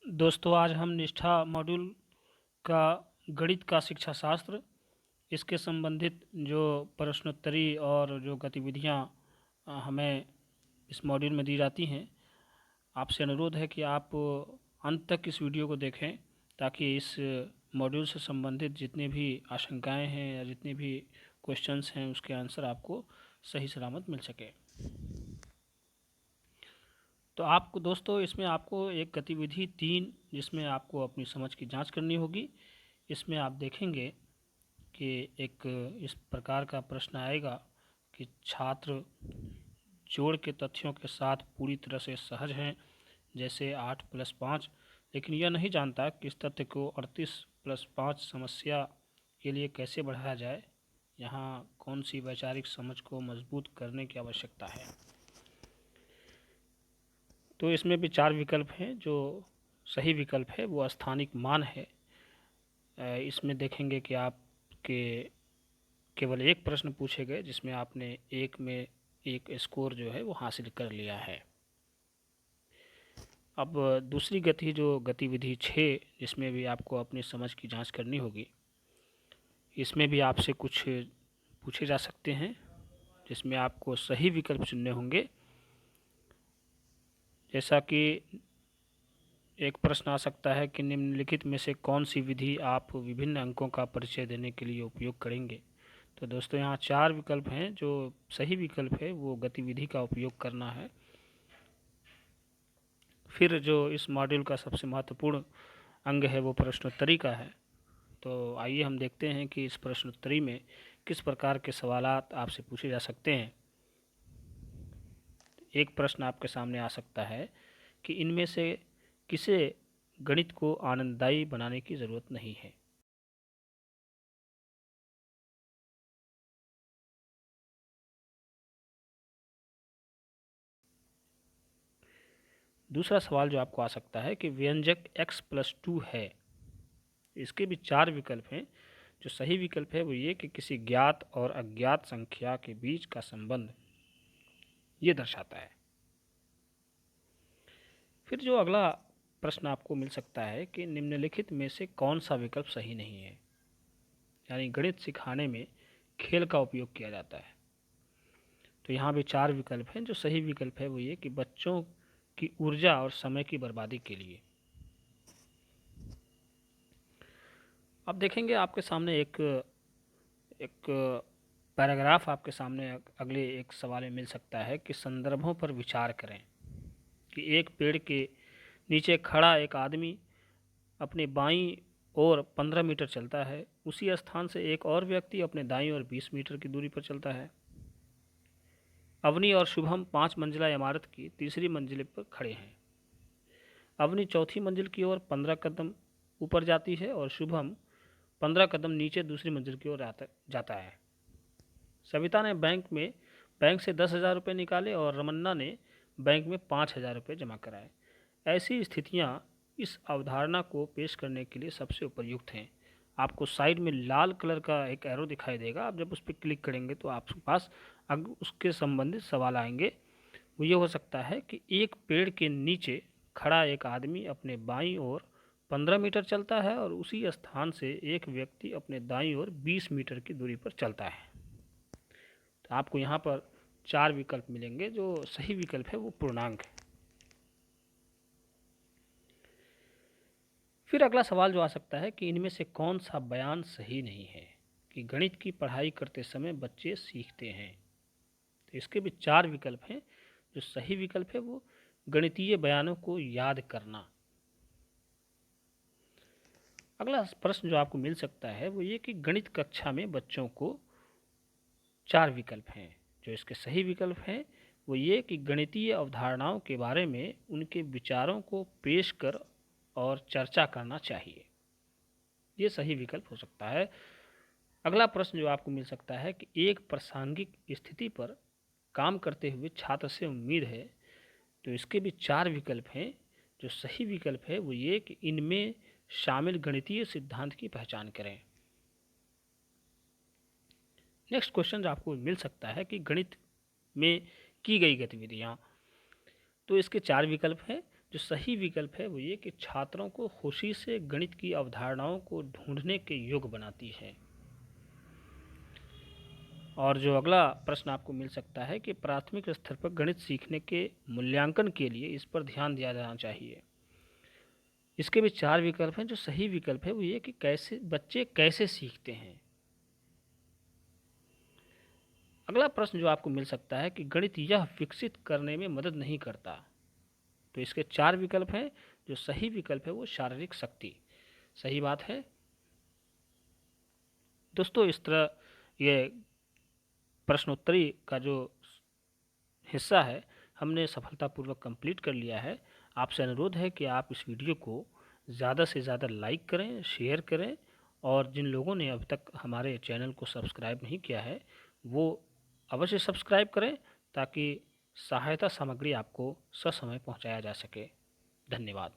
दोस्तों, आज हम निष्ठा मॉड्यूल का गणित का शिक्षा शास्त्र इसके संबंधित जो प्रश्नोत्तरी और जो गतिविधियाँ हमें इस मॉड्यूल में दी जाती हैं, आपसे अनुरोध है कि आप अंत तक इस वीडियो को देखें ताकि इस मॉड्यूल से संबंधित जितनी भी आशंकाएं हैं या जितने भी क्वेश्चंस हैं उसके आंसर आपको सही सलामत मिल सके। तो आपको दोस्तों इसमें आपको एक गतिविधि 3 जिसमें आपको अपनी समझ की जांच करनी होगी। इसमें आप देखेंगे कि एक इस प्रकार का प्रश्न आएगा कि छात्र जोड़ के तथ्यों के साथ पूरी तरह से सहज हैं, जैसे 8 + 5, लेकिन यह नहीं जानता कि इस तथ्य को 38 + 5 समस्या के लिए कैसे बढ़ाया जाए। यहाँ कौन सी वैचारिक समझ को मजबूत करने की आवश्यकता है। तो इसमें भी 4 विकल्प हैं। जो सही विकल्प है वो स्थानिक मान है। इसमें देखेंगे कि आपके केवल एक प्रश्न पूछे गए जिसमें आपने एक में एक स्कोर जो है वो हासिल कर लिया है। अब दूसरी गतिविधि 6 जिसमें भी आपको अपनी समझ की जांच करनी होगी। इसमें भी आपसे कुछ पूछे जा सकते हैं जिसमें आपको सही विकल्प चुनने होंगे। जैसा कि एक प्रश्न आ सकता है कि निम्नलिखित में से कौन सी विधि आप विभिन्न अंकों का परिचय देने के लिए उपयोग करेंगे। तो दोस्तों यहाँ 4 विकल्प हैं। जो सही विकल्प है वो गतिविधि का उपयोग करना है। फिर जो इस मॉड्यूल का सबसे महत्वपूर्ण अंग है वो प्रश्नोत्तरी का है। तो आइए हम देखते हैं कि इस प्रश्नोत्तरी में किस प्रकार के सवालात आपसे पूछे जा सकते हैं। एक प्रश्न आपके सामने आ सकता है कि इनमें से किसे गणित को आनंददायी बनाने की ज़रूरत नहीं है। दूसरा सवाल जो आपको आ सकता है कि व्यंजक x+2 है। इसके भी 4 विकल्प हैं। जो सही विकल्प है वो ये कि किसी ज्ञात और अज्ञात संख्या के बीच का संबंध ये दर्शाता है। फिर जो अगला प्रश्न आपको मिल सकता है कि निम्नलिखित में से कौन सा विकल्प सही नहीं है। यानी गणित सिखाने में खेल का उपयोग किया जाता है। तो यहाँ भी 4 विकल्प हैं। जो सही विकल्प है वो ये कि बच्चों की ऊर्जा और समय की बर्बादी के लिए। अब देखेंगे आपके सामने एक पैराग्राफ आपके सामने अगले एक सवाल में मिल सकता है कि संदर्भों पर विचार करें कि एक पेड़ के नीचे खड़ा एक आदमी अपने बाईं ओर 15 मीटर चलता है। उसी स्थान से एक और व्यक्ति अपने दाईं ओर 20 मीटर की दूरी पर चलता है। अवनी और शुभम 5 मंजिला इमारत की तीसरी मंजिल पर खड़े हैं। अवनी चौथी मंजिल की ओर 15 कदम ऊपर जाती है और शुभम 15 कदम नीचे दूसरी मंजिल की ओर जाता है। सविता ने बैंक से 10,000 रुपये निकाले और रमन्ना ने बैंक में 5,000 रुपये जमा कराए। ऐसी स्थितियां इस अवधारणा को पेश करने के लिए सबसे उपयुक्त हैं। आपको साइड में लाल कलर का एक एरो दिखाई देगा। आप जब उस पर क्लिक करेंगे तो आपके पास उसके संबंधित सवाल आएंगे। वो ये हो सकता है कि एक पेड़ के नीचे खड़ा एक आदमी अपने बाईं ओर 15 मीटर चलता है और उसी स्थान से एक व्यक्ति अपने दाईं ओर 20 मीटर की दूरी पर चलता है। तो आपको यहाँ पर 4 विकल्प मिलेंगे। जो सही विकल्प है वो पूर्णांक है। फिर अगला सवाल जो आ सकता है कि इनमें से कौन सा बयान सही नहीं है कि गणित की पढ़ाई करते समय बच्चे सीखते हैं। तो इसके भी 4 विकल्प हैं। जो सही विकल्प है वो गणितीय बयानों को याद करना। अगला प्रश्न जो आपको मिल सकता है वो ये कि गणित कक्षा में बच्चों को 4 विकल्प हैं। जो इसके सही विकल्प हैं वो ये कि गणितीय अवधारणाओं के बारे में उनके विचारों को पेश कर और चर्चा करना चाहिए। ये सही विकल्प हो सकता है। अगला प्रश्न जो आपको मिल सकता है कि एक प्रासंगिक स्थिति पर काम करते हुए छात्र से उम्मीद है। तो इसके भी 4 विकल्प हैं। जो सही विकल्प है वो ये कि इनमें शामिल गणितीय सिद्धांत की पहचान करें। नेक्स्ट क्वेश्चन जो आपको मिल सकता है कि गणित में की गई गतिविधियां। तो इसके 4 विकल्प हैं। जो सही विकल्प है वो ये कि छात्रों को खुशी से गणित की अवधारणाओं को ढूंढने के योग्य बनाती है। और जो अगला प्रश्न आपको मिल सकता है कि प्राथमिक स्तर पर गणित सीखने के मूल्यांकन के लिए इस पर ध्यान दिया जाना चाहिए। इसके भी 4 विकल्प हैं। जो सही विकल्प है वो ये कि बच्चे कैसे सीखते हैं। अगला प्रश्न जो आपको मिल सकता है कि गणित यह विकसित करने में मदद नहीं करता। तो इसके 4 विकल्प हैं। जो सही विकल्प है वो शारीरिक शक्ति सही बात है। दोस्तों, इस तरह ये प्रश्नोत्तरी का जो हिस्सा है हमने सफलतापूर्वक कंप्लीट कर लिया है। आपसे अनुरोध है कि आप इस वीडियो को ज़्यादा से ज़्यादा लाइक करें, शेयर करें, और जिन लोगों ने अब तक हमारे चैनल को सब्सक्राइब नहीं किया है वो अवश्य सब्सक्राइब करें, ताकि सहायता सामग्री आपको ससमय पहुंचाया जा सके। धन्यवाद।